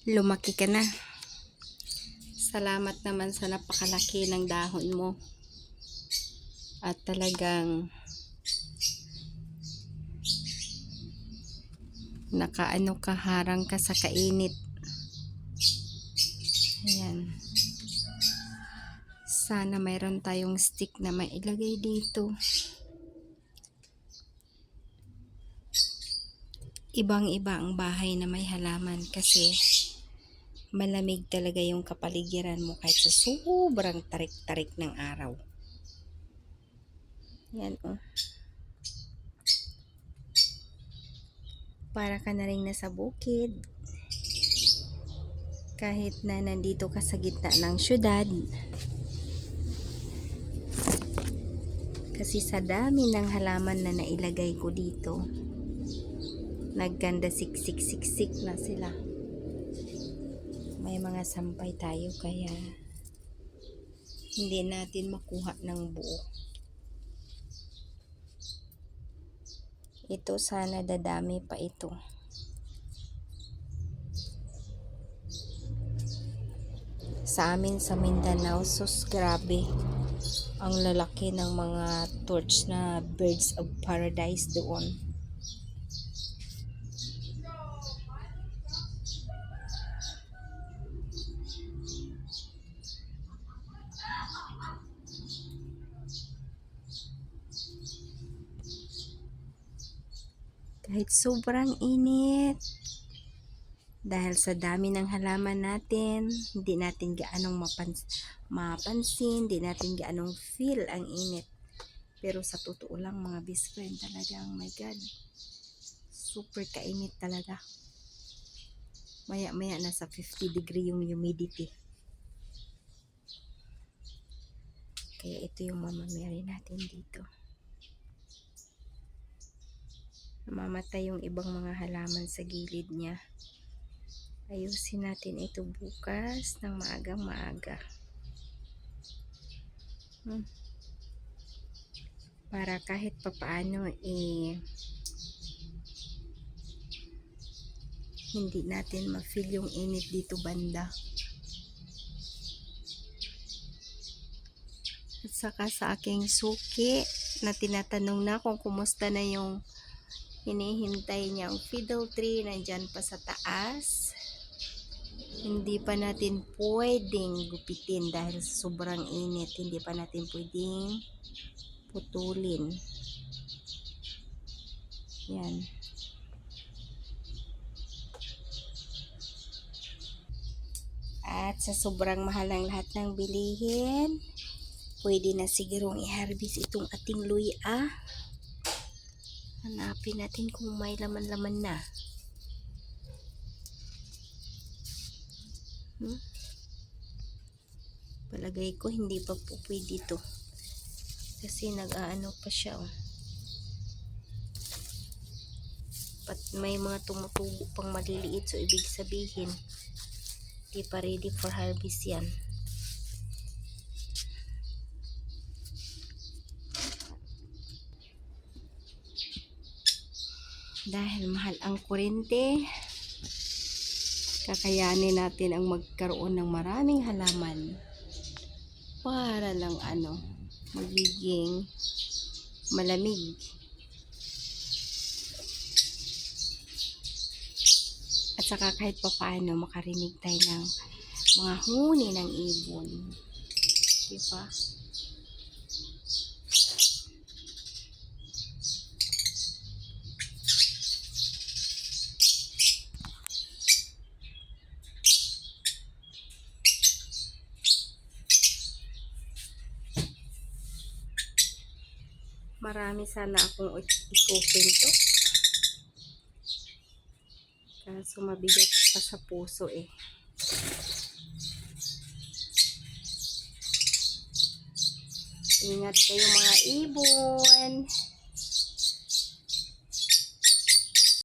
Lumaki ka na. Salamat naman sa napakalaki ng dahon mo. At talagang nakaano ka, harang ka sa kainit. Ayan. Sana mayroon tayong stick na mailagay dito. Ibang-iba ang bahay na may halaman kasi malamig talaga yung kapaligiran mo kahit sa sobrang tarik-tarik ng araw. Yan oh. Para ka na rin nasa bukid. Kahit na nandito ka sa gitna ng syudad. Kasi sa dami ng halaman na nailagay ko dito, nagganda siksik-siksik na sila. May mga sampay tayo kaya hindi natin makuha ng buo. Ito sana dadami pa ito. Sa amin sa Mindanao, sus grabe. Ang lalaki ng mga torch na birds of paradise doon. Kahit sobrang init, dahil sa dami ng halaman natin, hindi natin gaanong mapansin, hindi natin gaanong feel ang init. Pero sa totoo lang mga best friend, talagang my God, super kainit talaga. Maya-maya nasa 50 degree yung humidity. Kaya ito yung mamameri natin dito. Namamatay yung ibang mga halaman sa gilid niya. Ayusin natin ito bukas ng maagang maaga. Para kahit papaano hindi natin ma-feel yung init dito banda. At saka sa aking suki na tinatanong na kung kumusta na yung hinihintay niyang fiddle tree nandyan pa sa taas. Hindi pa natin pwedeng gupitin dahil sobrang init. Hindi pa natin pwedeng putulin. Yan. At sa sobrang mahal ng lahat ng bilihin, pwede na sigurong i-harvest itong ating luya. Hanapin natin kung may laman-laman na. Palagay ko hindi pa po pwede ito. Kasi nag-aano pa siya. May mga tumutubo pang maliliit. So ibig sabihin, di pa ready for harvest yan. Dahil mahal ang kuryente, kakayanin natin ang magkaroon ng maraming halaman para lang magiging malamig. At saka kahit papaano makarinig tayo ng mga huni ng ibon. Diba? Marami sana akong i-open to. Kaso mabigat pa sa puso eh. Ingat kayo mga ibon.